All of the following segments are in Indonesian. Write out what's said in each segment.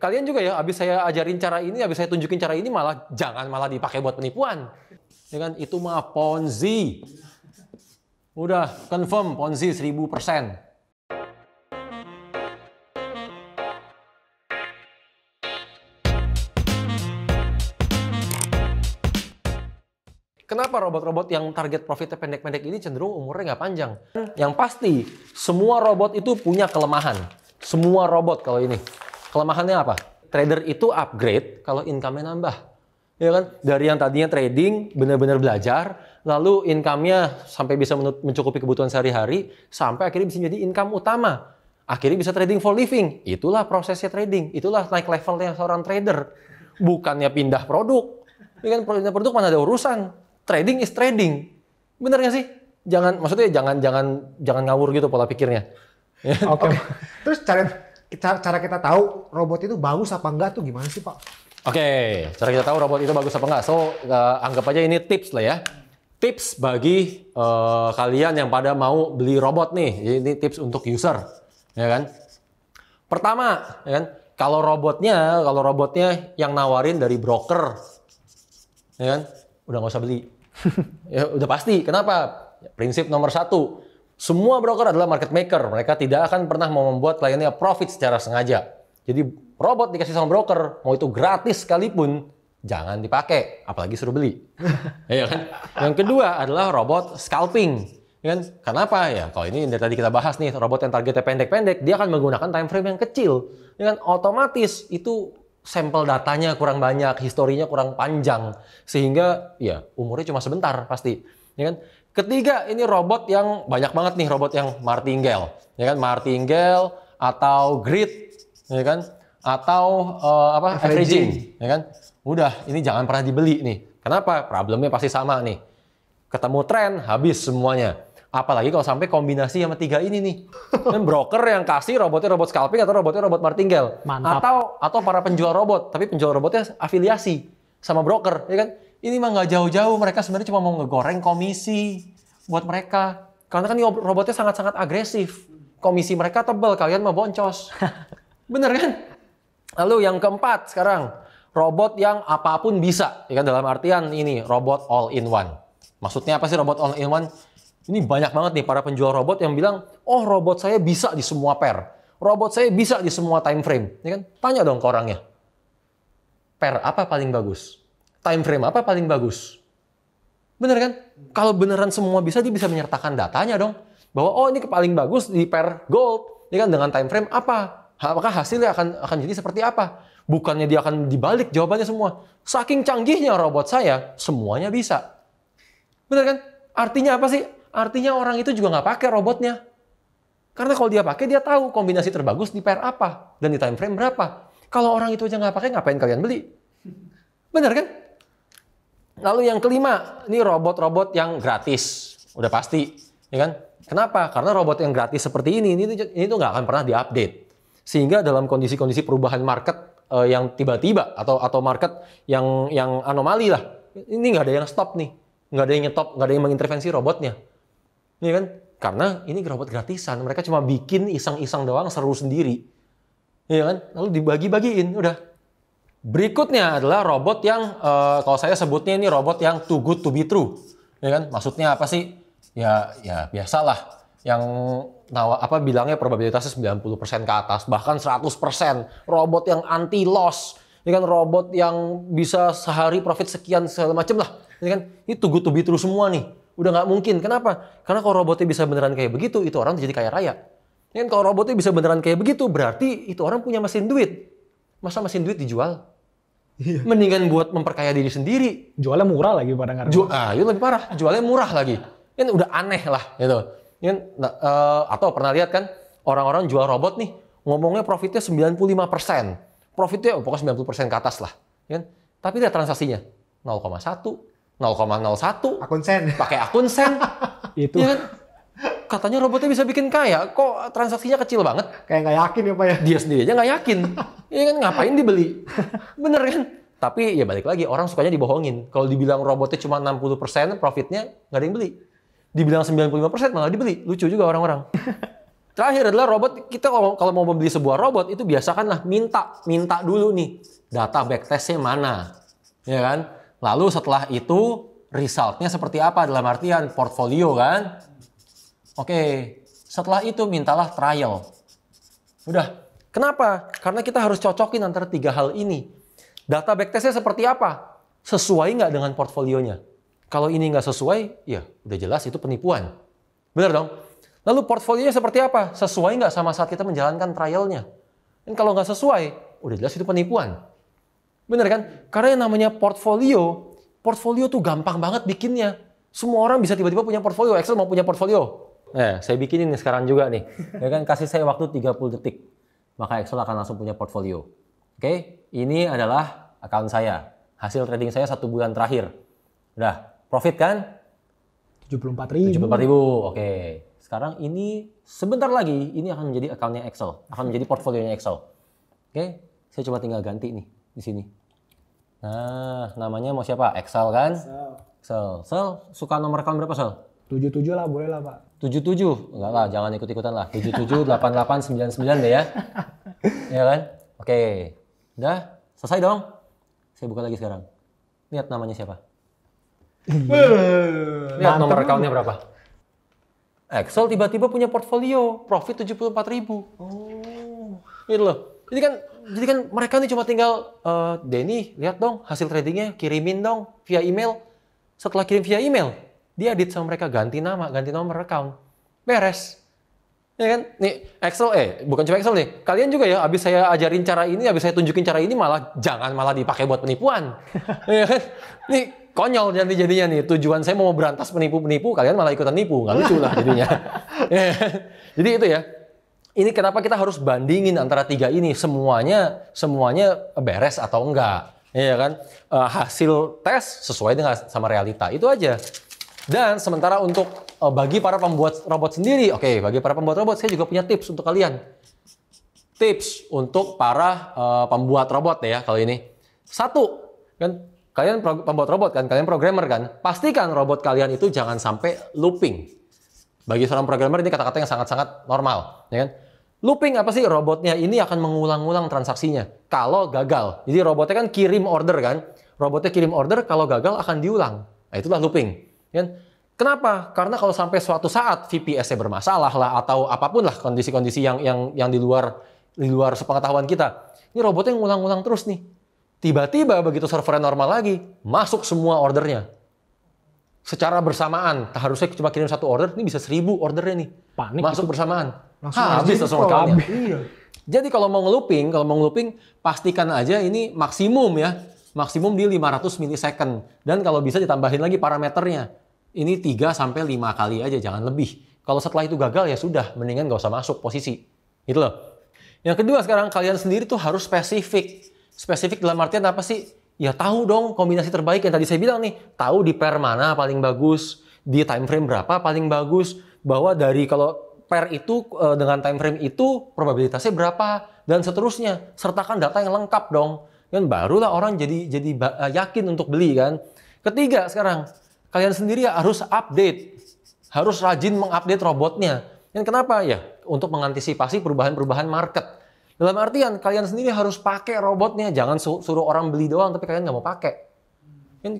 kalian juga ya, habis saya ajarin cara ini, habis saya tunjukin cara ini, jangan malah dipakai buat penipuan. Ya kan? Itu mah Ponzi. Udah confirm Ponzi 1000%. Kenapa robot-robot yang target profitnya pendek-pendek ini cenderung umurnya nggak panjang? Yang pasti, semua robot itu punya kelemahan. Semua robot kalau ini. Kelemahannya apa? Trader itu upgrade kalau income-nya nambah. Ya kan? Dari yang tadinya trading, benar-benar belajar, lalu income-nya sampai bisa mencukupi kebutuhan sehari-hari, sampai akhirnya bisa jadi income utama. Akhirnya bisa trading for living. Itulah prosesnya trading. Itulah naik levelnya seorang trader. Bukannya pindah produk. Ya kan? Pindah produk mana ada urusan. Trading is trading. Bener nggak sih? Maksudnya jangan ngawur gitu pola pikirnya. Oke. Terus cara kita tahu robot itu bagus apa enggak tuh gimana sih, Pak? Oke, cara kita tahu robot itu bagus apa enggak. So, anggap aja ini tips lah ya. Tips bagi kalian yang pada mau beli robot nih. Ini tips untuk user, ya kan? Pertama, ya kan? Kalau robotnya yang nawarin dari broker, ya kan? Udah nggak usah beli. Ya udah pasti. Kenapa? Prinsip nomor 1. Semua broker adalah market maker. Mereka tidak akan pernah mau membuat kliennya profit secara sengaja. Jadi robot dikasih sama broker, mau itu gratis sekalipun, jangan dipakai. Apalagi suruh beli. Ya kan? Yang kedua adalah robot scalping. Ya kan? Kenapa? Ya kalau ini dari tadi kita bahas nih, robot yang targetnya pendek-pendek, dia akan menggunakan time frame yang kecil. Ya kan? Otomatis itu sampel datanya kurang banyak, historinya kurang panjang, sehingga ya umurnya cuma sebentar pasti. Ya kan? Ketiga, ini robot yang banyak banget nih, robot yang martingale, ya kan? Martingale atau grid, ya kan? Atau averaging, ya kan? Udah, ini jangan pernah dibeli nih. Kenapa? Problemnya pasti sama nih. Ketemu tren, habis semuanya. Apalagi kalau sampai kombinasi sama 3 ini nih. Dan broker yang kasih robotnya robot scalping atau robotnya robot martingale. Mantap. Atau para penjual robot, tapi penjual robotnya afiliasi sama broker, ya kan? Ini mah nggak jauh-jauh, mereka sebenarnya cuma mau ngegoreng komisi buat mereka. Karena kan ini robotnya sangat-sangat agresif. Komisi mereka tebal, kalian mah boncos. Bener kan? Lalu yang keempat sekarang, robot yang apapun bisa, ya kan? Dalam artian ini robot all in one. Maksudnya apa sih robot all in one? Ini banyak banget nih para penjual robot yang bilang, oh robot saya bisa di semua pair. Robot saya bisa di semua time frame. Ya kan? Tanya dong ke orangnya. Pair apa paling bagus? Time frame apa paling bagus? Bener kan? Kalau beneran semua bisa, dia bisa menyertakan datanya dong. Bahwa oh ini paling bagus di pair gold. Ya kan? Dengan time frame apa? Apakah hasilnya akan jadi seperti apa? Bukannya dia akan dibalik jawabannya semua. Saking canggihnya robot saya, semuanya bisa. Bener kan? Artinya apa sih? Artinya orang itu juga nggak pakai robotnya. Karena kalau dia pakai, dia tahu kombinasi terbagus di pair apa. Dan di time frame berapa. Kalau orang itu aja nggak pakai, ngapain kalian beli? Benar kan? Lalu yang kelima, ini robot-robot yang gratis. Udah pasti. Ya kan? Kenapa? Karena robot yang gratis seperti ini tuh nggak akan pernah diupdate. Sehingga dalam kondisi-kondisi perubahan market yang tiba-tiba, atau market yang anomali lah. Ini nggak ada yang stop nih. Nggak ada yang nyetop, nggak ada yang mengintervensi robotnya. Iya kan? Karena ini robot gratisan. Mereka cuma bikin iseng-iseng doang, seru sendiri. Iya kan? Lalu dibagi-bagiin, udah. Berikutnya adalah robot yang, kalau saya sebutnya ini robot yang too good to be true. Iya kan? Maksudnya apa sih? Ya biasalah. Yang bilangnya probabilitasnya 90% ke atas, bahkan 100%. Robot yang anti-loss. Iya kan? Robot yang bisa sehari profit sekian, segala macam lah. Iya kan? Ini too good to be true semua nih. Udah nggak mungkin. Kenapa? Karena kalau robotnya bisa beneran kayak begitu, itu orang jadi kaya raya. Dan kalau robotnya bisa beneran kayak begitu, berarti itu orang punya mesin duit. Masa mesin duit dijual? Iya. Mendingan buat memperkaya diri sendiri. Jualnya murah lagi pada ngarep. Itu lebih parah. Jualnya murah lagi. Kan udah aneh lah. Gitu. Atau pernah lihat kan, orang-orang jual robot nih, ngomongnya profitnya 95%. Profitnya pokoknya 90% ke atas lah. Kan? Tapi lihat transaksinya. 0,1. 0,01 akun sen, pakai akun sen. Itu ya kan? Katanya robotnya bisa bikin kaya, kok transaksinya kecil banget? Kayak nggak yakin ya Pak ya? Dia sendiri aja nggak yakin. Ya kan, ngapain dibeli? Bener kan? Tapi ya balik lagi, orang sukanya dibohongin. Kalau dibilang robotnya cuma 60% profitnya, nggak ada yang beli. Dibilang 95% malah dibeli. Lucu juga orang-orang. Terakhir adalah robot, kita kalau mau membeli sebuah robot itu biasakanlah minta dulu nih data backtestnya mana, ya kan? Lalu setelah itu resultnya seperti apa dalam artian portfolio kan? Oke, setelah itu mintalah trial. Udah, kenapa? Karena kita harus cocokin antara 3 hal ini. Data backtestnya seperti apa? Sesuai nggak dengan portfolionya? Kalau ini nggak sesuai, ya udah jelas itu penipuan. Bener dong? Lalu portfolionya seperti apa? Sesuai nggak sama saat kita menjalankan trialnya? Dan kalau nggak sesuai, udah jelas itu penipuan. Bener kan? Karena yang namanya portfolio tuh gampang banget bikinnya. Semua orang bisa tiba-tiba punya portfolio. Excel mau punya portfolio. Saya bikinin nih sekarang juga nih. Ya kan, kasih saya waktu 30 detik. Maka Excel akan langsung punya portfolio. Oke, ini adalah account saya. Hasil trading saya 1 bulan terakhir. Udah, profit kan? 74.000. 74.000. Oke. Sekarang ini sebentar lagi ini akan menjadi account-nya Excel, akan menjadi portfolionya Excel. Oke, saya coba tinggal ganti nih di sini. Nah, namanya mau siapa? Excel kan? Excel. Sel, suka nomor account berapa, Sel? 77 lah, boleh lah Pak. 77? Enggak lah, jangan ikut-ikutan lah. 778899 deh ya. Ya kan? Oke. Udah, selesai dong. Saya buka lagi sekarang. Lihat namanya siapa? Lihat nomor account-nya berapa? Excel tiba-tiba punya portfolio, profit 74.000. Oh, gitu loh. Jadi kan mereka nih cuma tinggal, Denny, lihat dong hasil tradingnya, kirimin dong via email. Setelah kirim via email, dia edit sama mereka, ganti nama, ganti nomor account. Beres. Ya kan? Nih, Excel, bukan cuma Excel nih. Kalian juga ya, abis saya ajarin cara ini, abis saya tunjukin cara ini, jangan malah dipakai buat penipuan. Ya kan? Nih, konyol jadinya nih. Tujuan saya mau berantas penipu-penipu, kalian malah ikutan nipu. Nggak lucu lah jadinya. Jadi itu ya. Ini kenapa kita harus bandingin antara 3 ini. Semuanya beres atau enggak. Ya kan? Hasil tes sesuai dengan sama realita. Itu aja. Dan sementara untuk bagi para pembuat robot sendiri. Oke, bagi para pembuat robot, saya juga punya tips untuk kalian. Tips untuk para pembuat robot ya kalau ini. 1, kan? Kalian pembuat robot kan, kalian programmer kan, pastikan robot kalian itu jangan sampai looping. Bagi seorang programmer ini kata-kata yang sangat-sangat normal, ya kan? Looping apa sih? Robotnya ini akan mengulang-ulang transaksinya kalau gagal. Jadi robotnya kan kirim order kan, robotnya kirim order, kalau gagal akan diulang. Nah, itulah looping. Ya kan? Kenapa? Karena kalau sampai suatu saat VPS-nya bermasalah lah atau apapun lah kondisi-kondisi yang di luar sepengetahuan kita, ini robotnya ngulang-ulang terus nih. Tiba-tiba begitu servernya normal lagi, masuk semua ordernya. Secara bersamaan, harusnya cuma kirim 1 order, ini bisa 1000 ordernya nih. Panik masuk itu bersamaan. Habis langsung account-nya. Iya. Jadi kalau mau ngelooping, pastikan aja ini maksimum ya. Maksimum di 500 milisecond. Dan kalau bisa ditambahin lagi parameternya. Ini 3-5 kali aja, jangan lebih. Kalau setelah itu gagal ya sudah, mendingan nggak usah masuk posisi. Gitu loh. Yang kedua sekarang, kalian sendiri tuh harus spesifik. Spesifik dalam artian apa sih? Ya tahu dong kombinasi terbaik yang tadi saya bilang nih. Tahu di pair mana paling bagus, di time frame berapa paling bagus, bahwa dari kalau pair itu dengan time frame itu probabilitasnya berapa dan seterusnya. Sertakan data yang lengkap dong. Dan barulah orang jadi yakin untuk beli kan. Ketiga sekarang, kalian sendiri harus update. Harus rajin mengupdate robotnya. Dan kenapa? Ya untuk mengantisipasi perubahan-perubahan market. Dalam artian, kalian sendiri harus pakai robotnya. Jangan suruh orang beli doang, tapi kalian nggak mau pakai.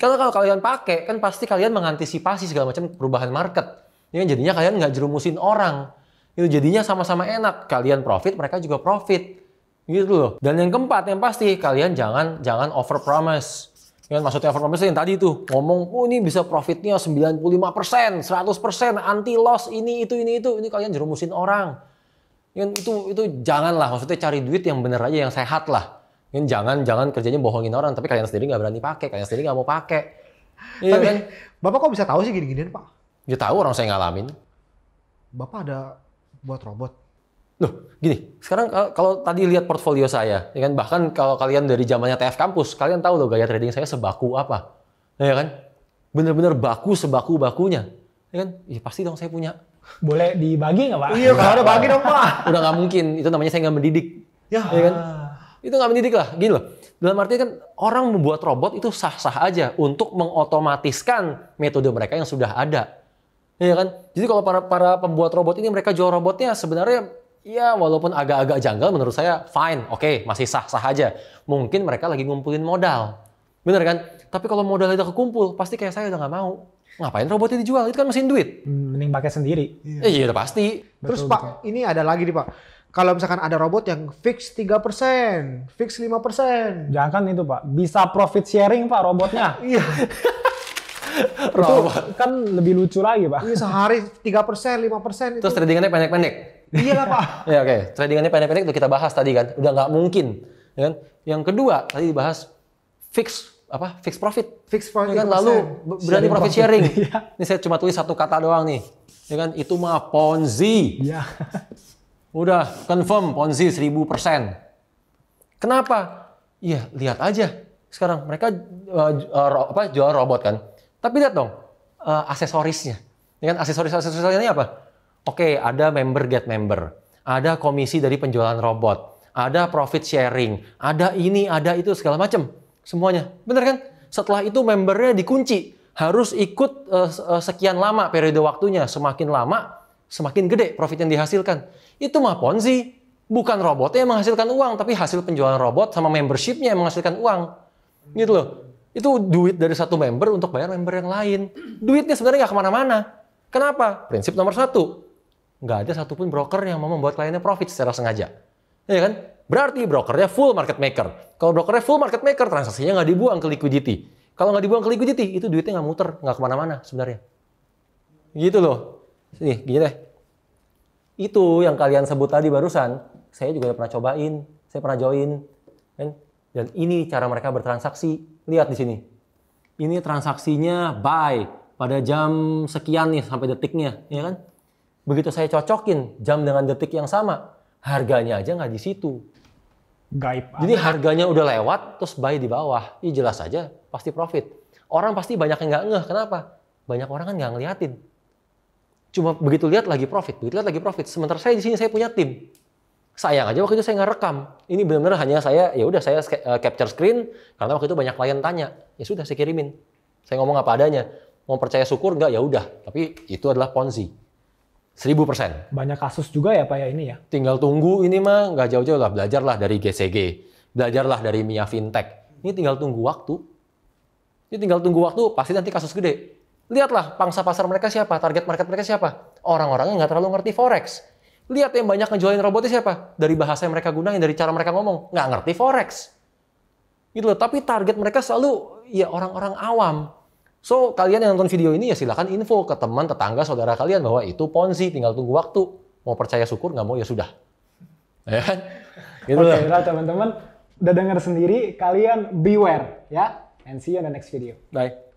Karena kalau kalian pakai, kan pasti kalian mengantisipasi segala macam perubahan market. Ya, jadinya kalian nggak jerumusin orang. Itu jadinya sama-sama enak. Kalian profit, mereka juga profit. Gitu loh. Dan yang keempat, yang pasti, kalian jangan over promise. Ya, maksudnya over promise yang tadi tuh. Ngomong, oh ini bisa profitnya 95%, 100%, anti loss, ini, itu. Ini kalian jerumusin orang. Itu janganlah, maksudnya cari duit yang bener aja, yang sehat lah. Jangan kerjanya bohongin orang, tapi kalian sendiri nggak berani pakai, kalian sendiri nggak mau pakai. Iya kan? Bapak kok bisa tahu sih gini-ginian Pak? Ya tahu, orang saya ngalamin. Bapak ada buat robot? Loh, gini, sekarang kalau tadi lihat portfolio saya, ya kan, bahkan kalau kalian dari zamannya TF Kampus, kalian tahu loh gaya trading saya sebaku apa. Ya kan? Bener-bener baku sebaku-bakunya. Ya kan? Ya pasti dong saya punya. Boleh dibagi nggak Pak? Iya, kalau ada bagi dong Pak. Udah nggak mungkin, itu namanya saya nggak mendidik. Ya kan? Itu nggak mendidik lah, gini loh. Dalam arti kan orang membuat robot itu sah-sah aja untuk mengotomatiskan metode mereka yang sudah ada. Iya kan? Jadi kalau para pembuat robot ini mereka jual robotnya sebenarnya ya walaupun agak-agak janggal menurut saya fine, oke, masih sah-sah aja. Mungkin mereka lagi ngumpulin modal. Bener kan? Tapi kalau modalnya udah kekumpul, pasti kayak saya udah nggak mau. Ngapain robotnya dijual? Itu kan mesin duit. Mending pakai sendiri. Iya udah pasti. Terus Betul, Pak, ini ada lagi nih Pak. Kalau misalkan ada robot yang fix 3%, fix 5%. Jangan kan itu Pak, bisa profit sharing Pak robotnya. Iya. Itu kan lebih lucu lagi Pak. Iya sehari 3%, 5% itu. Terus tradingannya pendek-pendek. Iya lah Pak. Ya oke, tradingannya pendek-pendek udah kita bahas tadi kan. Udah nggak mungkin. Ya kan? Yang kedua tadi dibahas fix profit. Fix profit. Ya kan? Lalu berani Sharing profit profit. sharing. Iya. Ini saya cuma tulis satu kata doang nih. Ya kan? Itu mah Ponzi. Iya. Udah confirm Ponzi 1000%. Kenapa? Iya, lihat aja. Sekarang mereka jual robot kan. Tapi lihat dong aksesorisnya. Ya kan aksesorisnya ini apa? Oke, ada member get member. Ada komisi dari penjualan robot. Ada profit sharing. Ada ini, ada itu segala macam. Semuanya. Bener kan? Setelah itu membernya dikunci. Harus ikut sekian lama periode waktunya. Semakin lama, semakin gede profit yang dihasilkan. Itu mah Ponzi. Bukan robotnya yang menghasilkan uang, tapi hasil penjualan robot sama membershipnya yang menghasilkan uang. Gitu loh. Itu duit dari satu member untuk bayar member yang lain. Duitnya sebenarnya nggak kemana-mana. Kenapa? Prinsip nomor 1. Nggak ada satupun broker yang mau membuat kliennya profit secara sengaja. Ya kan? Berarti brokernya full market maker. Kalau brokernya full market maker, transaksinya nggak dibuang ke liquidity. Kalau nggak dibuang ke liquidity, itu duitnya nggak muter, nggak kemana-mana sebenarnya. Gitu loh. Nih, gini deh. Itu yang kalian sebut tadi barusan, saya juga udah pernah cobain, saya pernah join, kan? Dan ini cara mereka bertransaksi. Lihat di sini. Ini transaksinya buy pada jam sekian nih sampai detiknya, ya kan? Begitu saya cocokin jam dengan detik yang sama, harganya aja nggak di situ. Gaib. Jadi harganya udah lewat, terus buy di bawah. Ih jelas aja, pasti profit. Orang pasti banyak yang nggak ngeh. Kenapa? Banyak orang kan nggak ngeliatin. Cuma begitu lihat lagi profit, begitu lihat lagi profit. Sementara saya di sini saya punya tim. Sayang aja waktu itu saya nggak rekam. Ini benar-benar hanya saya, ya udah saya capture screen karena waktu itu banyak klien tanya. Ya sudah saya kirimin. Saya ngomong apa adanya. Mau percaya syukur nggak? Ya udah. Tapi itu adalah Ponzi. 1000%. Banyak kasus juga ya Pak ya ini ya. Tinggal tunggu ini mah nggak jauh-jauh lah. Belajarlah dari GCG. Belajarlah dari Mia Fintech. Ini tinggal tunggu waktu. Ini tinggal tunggu waktu, pasti nanti kasus gede. Lihatlah pangsa pasar mereka siapa, target market mereka siapa. Orang-orang yang nggak terlalu ngerti forex. Lihat yang banyak ngejualin robotnya siapa. Dari bahasa yang mereka gunain, dari cara mereka ngomong. Nggak ngerti forex. Gitu loh. Tapi target mereka selalu ya orang-orang awam. So, kalian yang nonton video ini ya silakan info ke teman, tetangga, saudara kalian bahwa itu Ponzi, tinggal tunggu waktu. Mau percaya syukur, nggak mau ya sudah. Ya kan? Gitu Oke, loh. lah teman-teman udah dengar sendiri, kalian beware ya. And see you on the next video. Bye.